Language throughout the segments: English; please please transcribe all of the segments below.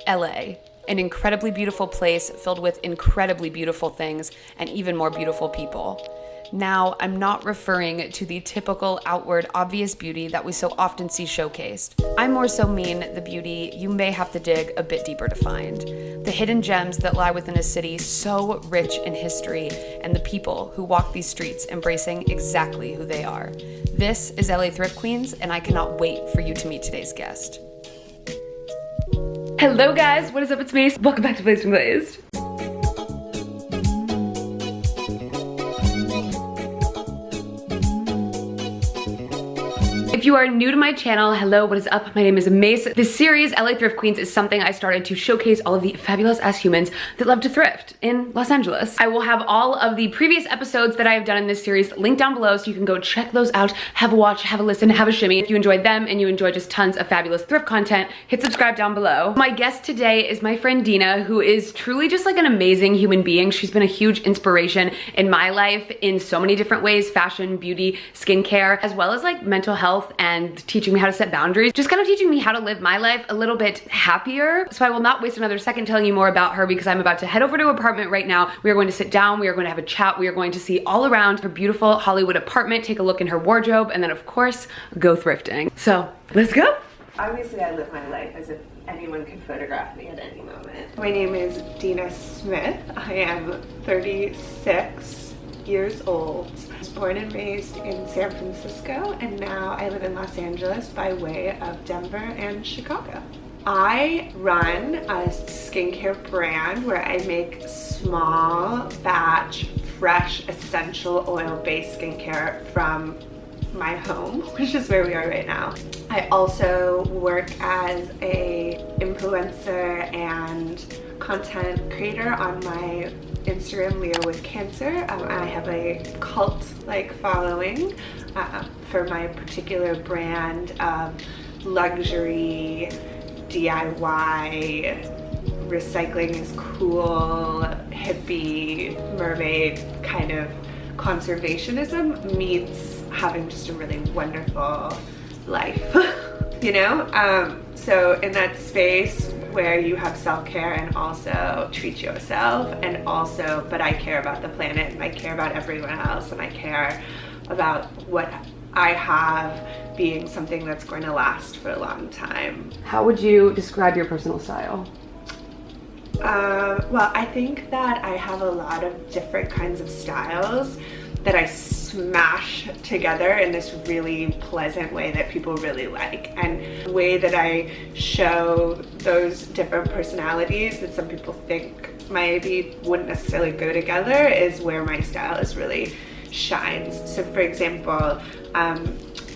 LA, an incredibly beautiful place filled with incredibly beautiful things and even more beautiful people. Now, I'm not referring to the typical outward obvious beauty that we so often see showcased. I more so mean the beauty you may have to dig a bit deeper to find. The hidden gems that lie within a city so rich in history and the people who walk these streets embracing exactly who they are. This is LA Thrift Queens, and I cannot wait for you to meet today's guest. Hello guys, what is up? It's me. Welcome back to Blazed and Glazed. If you are new to my channel, hello, what is up? My name is Mace. This series, LA Thrift Queens, is something I started to showcase all of the fabulous ass humans that love to thrift in Los Angeles. I will have all of the previous episodes that I have done in this series linked down below so you can go check those out, have a watch, have a listen, have a shimmy. If you enjoyed them and you enjoy just tons of fabulous thrift content, hit subscribe down below. My guest today is my friend Dena, who is truly just like an amazing human being. She's been a huge inspiration in my life in so many different ways: fashion, beauty, skincare, as well as like mental health and teaching me how to set boundaries, just kind of teaching me how to live my life a little bit happier. So I will not waste another second telling you more about her because I'm about to head over to her apartment right now. We are going to sit down, we are going to have a chat, we are going to see all around her beautiful Hollywood apartment, take a look in her wardrobe, and then of course, go thrifting. So let's go. Obviously, I live my life as if anyone could photograph me at any moment. My name is Dena Smith. I am 36 years old. I was born and raised in San Francisco, and now I live in Los Angeles by way of Denver and Chicago. I run a skincare brand where I make small batch, fresh, essential oil-based skincare from my home, which is where we are right now. I also work as a influencer and content creator on my Instagram, Leo with Cancer. I have a cult-like following for my particular brand of luxury, DIY, recycling is cool, hippie, mermaid kind of conservationism meets having just a really wonderful life, you know? So in that space where you have self-care and also treat yourself, and also, but I care about the planet and I care about everyone else and I care about what I have being something that's going to last for a long time. How would you describe your personal style? Well, I think that I have a lot of different kinds of styles that I smash together in this really pleasant way that people really like. And the way that I show those different personalities that some people think maybe wouldn't necessarily go together is where my style is really shines. So for example,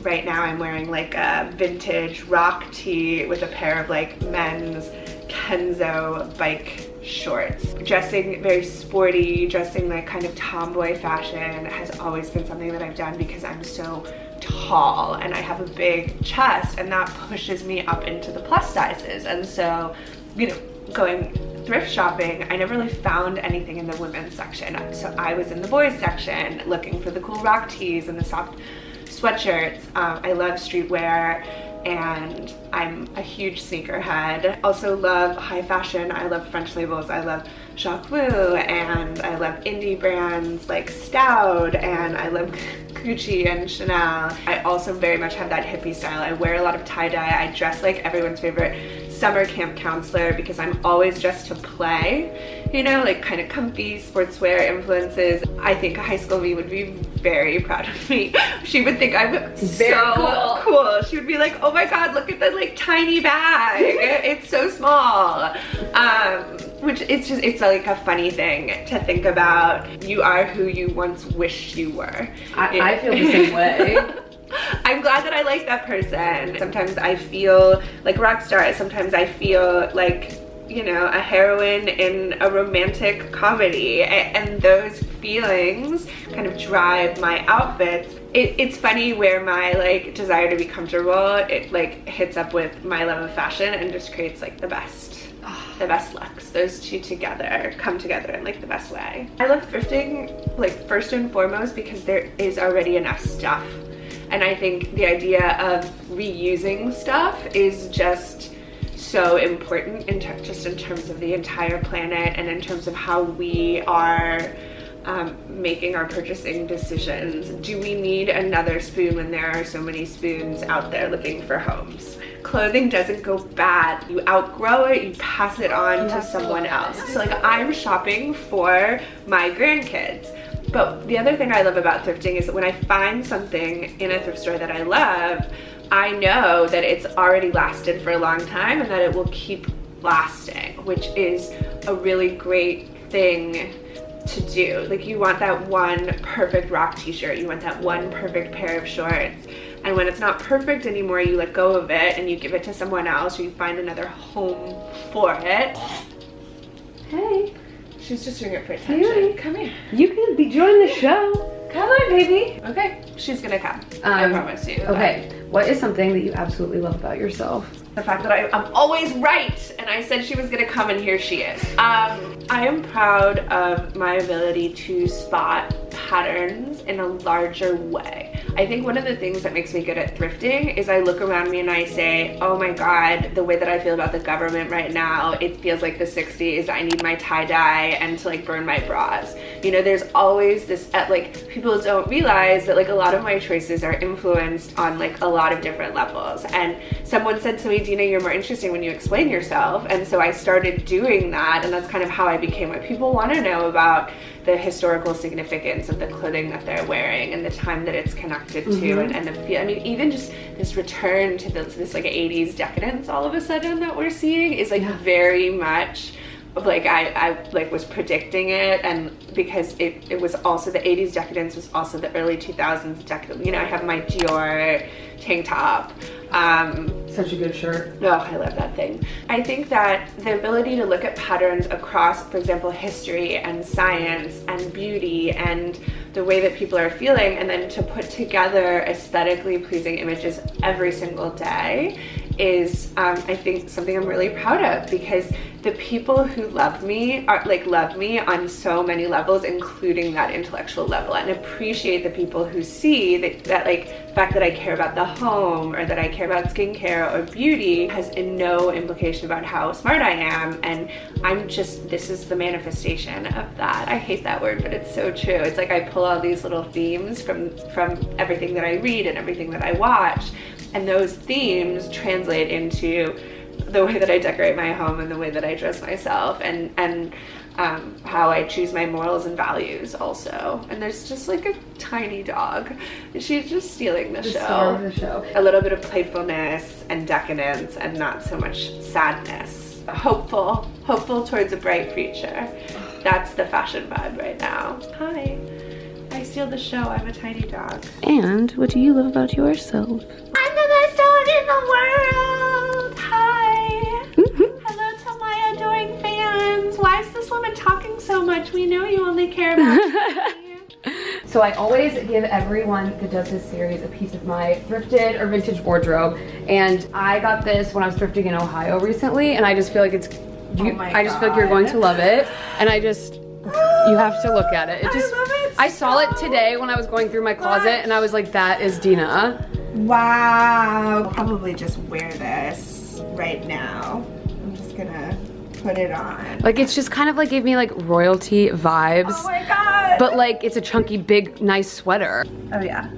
right now I'm wearing like a vintage rock tee with a pair of like men's Kenzo bike shorts. Dressing very sporty, dressing like kind of tomboy fashion has always been something that I've done because I'm so tall and I have a big chest, and that pushes me up into the plus sizes. And so, you know, going thrift shopping, I never really found anything in the women's section. So I was in the boys section looking for the cool rock tees and the soft sweatshirts. I love streetwear, and I'm a huge sneakerhead. Also love high fashion. I love French labels. I love Jacques Wu, and I love indie brands like Stout, and I love Gucci and Chanel. I also very much have that hippie style. I wear a lot of tie-dye. I dress like everyone's favorite summer camp counselor because I'm always dressed to play, you know, like kind of comfy sportswear influences. I think high school me would be very proud of me. She would think I'm very so cool. She would be like, oh my god, look at the like tiny bag. It's so small. Which it's like a funny thing to think about. You are who you once wished you were. I feel the same way. I'm glad that I like that person. Sometimes I feel like a rock star. Sometimes I feel like, you know, a heroine in a romantic comedy. And those feelings kind of drive my outfits. It's funny where my like desire to be comfortable, it like hits up with my love of fashion and just creates like the best looks. Those two together come together in like the best way. I love thrifting like first and foremost because there is already enough stuff. And I think the idea of reusing stuff is just so important just in terms of the entire planet and in terms of how we are making our purchasing decisions. Do we need another spoon when there are so many spoons out there looking for homes? Clothing doesn't go bad. You outgrow it, you pass it on to someone else. So like, I'm shopping for my grandkids. But the other thing I love about thrifting is that when I find something in a thrift store that I love, I know that it's already lasted for a long time and that it will keep lasting, which is a really great thing to do. Like, you want that one perfect rock t-shirt, you want that one perfect pair of shorts, and when it's not perfect anymore, you let go of it and you give it to someone else, or you find another home for it. Hey, she's just doing it for attention. Hey, come here. You can be join the show. Come on, baby. Okay, she's gonna come. I promise you. Okay, what is something that you absolutely love about yourself? The fact that I'm always right, and I said she was gonna come, and here she is. I am proud of my ability to spot patterns in a larger way. I think one of the things that makes me good at thrifting is I look around me and I say, oh my God, the way that I feel about the government right now, it feels like the 60s. I need my tie-dye and to like burn my bras. You know, there's always this, like, people don't realize that like a lot of my choices are influenced on like a lot of different levels. And someone said to me, Dena, you're more interesting when you explain yourself. And so I started doing that, and that's kind of how I became what people want to know about the historical significance of the clothing that they're wearing and the time that it's connected to, and the feel. I mean, even just this return to this like 80s decadence all of a sudden that we're seeing is like very much like I like was predicting it, and because it was also the 80s decadence was also the early 2000s decadence. You know, I have my Dior tank top. Such a good shirt. Oh, I love that thing. I think that the ability to look at patterns across, for example, history and science and beauty and the way that people are feeling, and then to put together aesthetically pleasing images every single day is, I think, something I'm really proud of, because the people who love me are love me on so many levels, including that intellectual level, and appreciate the people who see that like fact that I care about the home or that I care about skincare or beauty has no implication about how smart I am, and I'm just, this is the manifestation of that. I hate that word, but it's so true. It's like I pull all these little themes from everything that I read and everything that I watch, and those themes translate into the way that I decorate my home and the way that I dress myself, and how I choose my morals and values also. And there's just like a tiny dog. She's just stealing the show. Star of the show. A little bit of playfulness and decadence and not so much sadness. Hopeful towards a bright future. That's the fashion vibe right now. Hi. I steal the show. I'm a tiny dog. And what do you love about yourself? I'm the best dog in the world. Hi. Hello to my adoring fans. Why is this woman talking so much? We know you only care about me. So I always give everyone that does this series a piece of my thrifted or vintage wardrobe, and I got this when I was thrifting in Ohio recently, and I just feel like it's, I just feel like you're going to love it, and you have to look at it. I saw it today when I was going through my closet, and I was like, that is Dena. Wow. I'll probably just wear this right now. I'm just gonna put it on. Like, it's just kind of like gave me like royalty vibes. Oh my God. But like, it's a chunky, big, nice sweater. Oh yeah.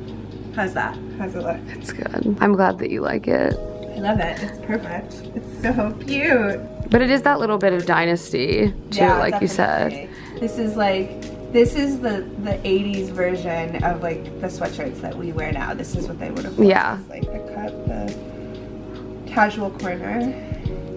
How's that? How's it look? It's good. I'm glad that you like it. I love it. It's perfect. It's so cute. But it is that little bit of dynasty too, yeah, like definitely. you said. This is the 80s version of like the sweatshirts that we wear now. This is what they would have worn. Yeah. It's like the cut, the casual corner.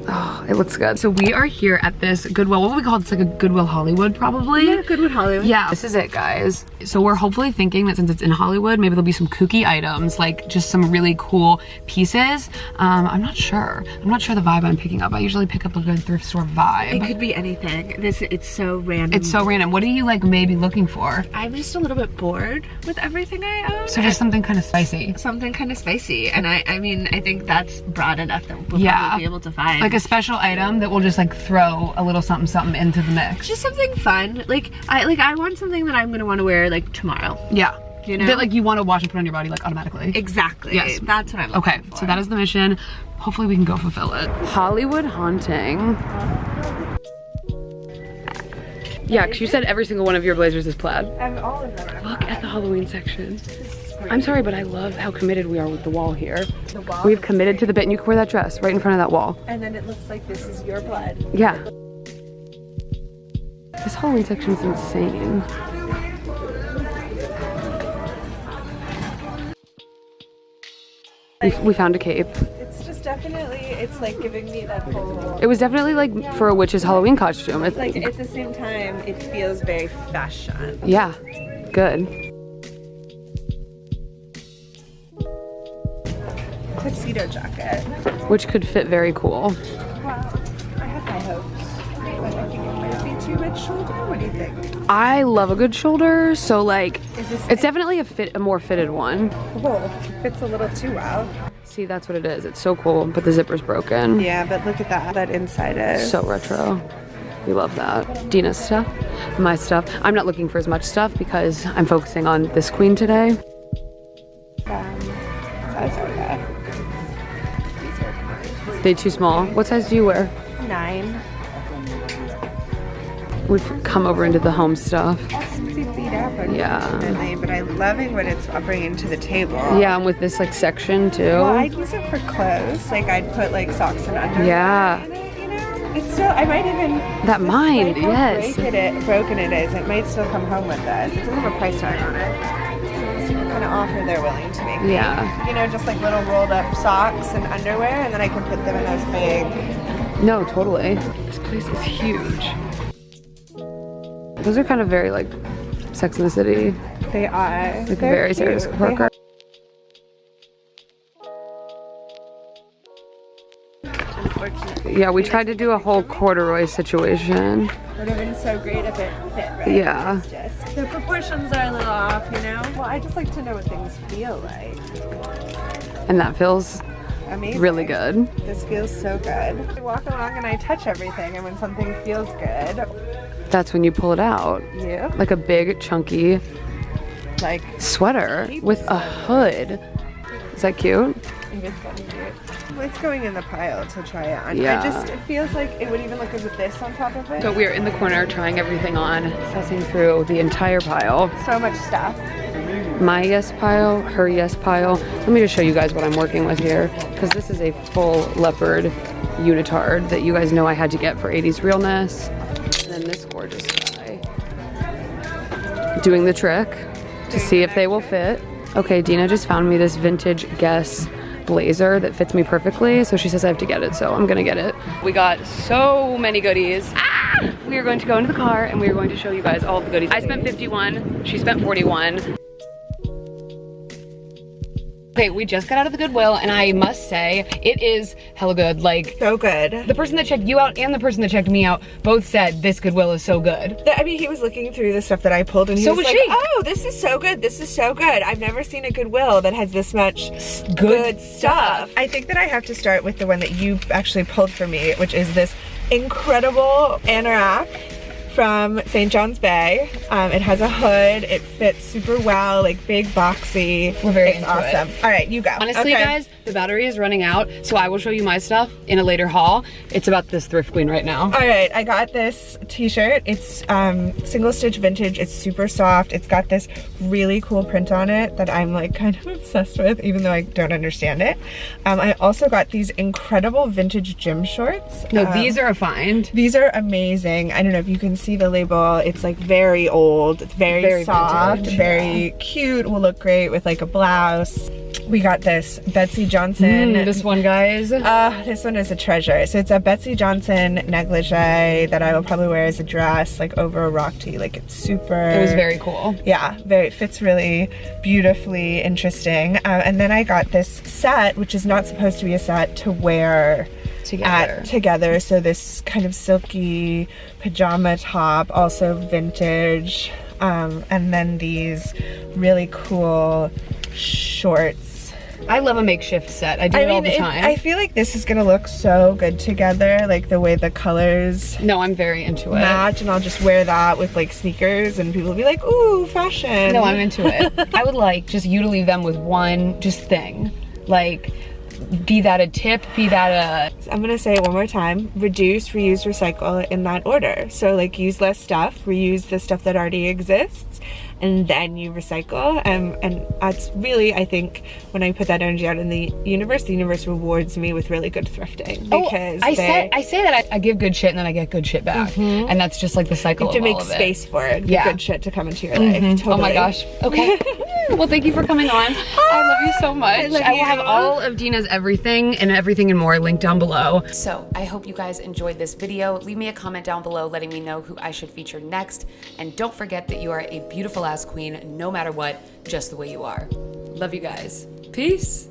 Oh, it looks good. So we are here at this Goodwill, what would we call it? It's like a Goodwill Hollywood probably? Yeah, Goodwill Hollywood. Yeah, this is it, guys. So we're hopefully thinking that since it's in Hollywood, maybe there'll be some kooky items, like just some really cool pieces. I'm not sure. I'm not sure the vibe I'm picking up. I usually pick up like a thrift store vibe. It could be anything. It's so random. It's so random. What are you like maybe looking for? I'm just a little bit bored with everything I own. So just something kind of spicy. Something kind of spicy. And I mean, I think that's broad enough that we'll probably be able to find. Like a special item that will just like throw a little something something into the mix. Just something fun. Like I want something that I'm gonna want to wear like tomorrow. Yeah. you know? That like you want to wash and put on your body like automatically. Exactly. Yes. That's what I'm looking Okay, for. so that is the mission. Hopefully we can go fulfill it. Hollywood haunting. Yeah, because you said every single one of your blazers is plaid. And all of them are Look at the Halloween section. I'm sorry, but I love how committed we are with the wall here. The wall We've is committed to the bit, and you can wear that dress right in front of that wall. And then it looks like this is your blood. Yeah. This Halloween section is insane. We found a cape. It's just definitely, it's like giving me that whole... It was definitely like for a witch's Halloween costume. It's Like at the same time, it feels very fashion. yeah, good. Tuxedo jacket. Which could fit very cool. Wow, I have high hopes. But I think it might be too much shoulder. What do you think? I love a good shoulder, so like, Is this... it's definitely a more fitted one. Oh, it fits a little too well. See, that's what it is. It's so cool, but the zipper's broken. Yeah, but look at that. That inside is. So retro. We love that. Dena's stuff, my stuff. I'm not looking for as much stuff because I'm focusing on this queen today. Size are that. They too small. What size do you wear? 9. We've come over into the home stuff. That's pretty beat up, Yeah. unfortunately, but I'm loving what it's bringing to the table. Yeah, and with this like section too. Well, I'd use it for clothes. Like I'd put like socks and underwear Yeah. in it, you know? It's still, I might even... That mind, like how yes. broken it is, it might still come home with us. It doesn't have a price tag on it. So we'll see what kind of offer they're willing to make me. Yeah. You know, just like little rolled up socks and underwear, and then I can put them in those big... No, totally. This place is huge. Those are kind of very like Sex and the City. They are. Like They're very Sarah cute. Jessica Parker. Unfortunately. Yeah, we tried to do a whole corduroy situation. Would have been so great if it fit right. Yeah. It's just the proportions are a little off, you know? Well, I just like to know what things feel like. And that feels Amazing. really good. This feels so good. I walk along and I touch everything, and when something feels good, That's when you pull it out. you Like a big, chunky like sweater with a hood. Is that cute? it is kind of cute. Well, it's going in the pile to try on. Yeah. It feels like it would even look good with this on top of it. So we're in the corner trying everything on, sussing through the entire pile. So much stuff. My yes pile, her yes pile. Let me just show you guys what I'm working with here, because this is a full leopard unitard that you guys know I had to get for 80s realness. And then this gorgeous guy. Doing the trick to see if they will fit. Okay, Dena just found me this vintage Guess blazer that fits me perfectly, so she says I have to get it, so I'm gonna get it. We got so many goodies. We are going to go into the car and we are going to show you guys all of the goodies. I spent 51, she spent 41. Okay, we just got out of the Goodwill and I must say, it is hella good. Like, So good. the person that checked you out and the person that checked me out both said this Goodwill is so good. I mean, he was looking through the stuff that I pulled, and he So was was like, she. "Oh, this is so good. This is so good. I've never seen a Goodwill that has this much Good stuff." I think that I have to start with the one that you actually pulled for me, which is this incredible anorak from St. John's Bay. It has a hood. It fits super well, like big, boxy. We're very it's into awesome. it. All right, you go. Honestly, Okay. guys, the battery is running out, so I will show you my stuff in a later haul. It's about this Thrift Queen right now. All right, I got this t-shirt. It's single stitch vintage. It's super soft. It's got this really cool print on it that I'm like kind of obsessed with, even though I don't understand it. I also got these incredible vintage gym shorts. No, these are a find. These are amazing. I don't know if you can see the label. It's like very old. It's very soft, vintage, very cute. Will look great with like a blouse. We got this Betsy Johnson. This one, guys. This one is a treasure. So it's a Betsy Johnson negligee that I will probably wear as a dress, like over a rock tee. Like it's super. It was very cool. Yeah, it fits really beautifully, interesting. And then I got this set, which is not supposed to be a set, to wear together. So this kind of silky pajama top, also vintage. And then these really cool shorts I love a makeshift set. I do it all the time. I feel like this is gonna look so good together, like the way the colors No, I'm very into it. match, and I'll just wear that with like sneakers and people will be like, ooh, fashion. No, I'm into it. I would like just you to leave them with one just thing. Like, be that a tip, be that a... I'm gonna say it one more time. Reduce, reuse, recycle in that order. So like use less stuff, reuse the stuff that already exists, and then you recycle. And that's really, I think, when I put that energy out in the universe rewards me with really good thrifting. Because I say that I give good shit and then I get good shit back. And that's just like the cycle of all of it. You have to make space for it. Yeah. Good shit to come into your life. Totally. Oh my gosh. Okay. Well, thank you for coming on. I love you so much. I will have all of Dena's everything and more linked down below. So I hope you guys enjoyed this video. Leave me a comment down below letting me know who I should feature next. And don't forget that you are a beautiful ass queen, no matter what, just the way you are. Love you guys. Peace.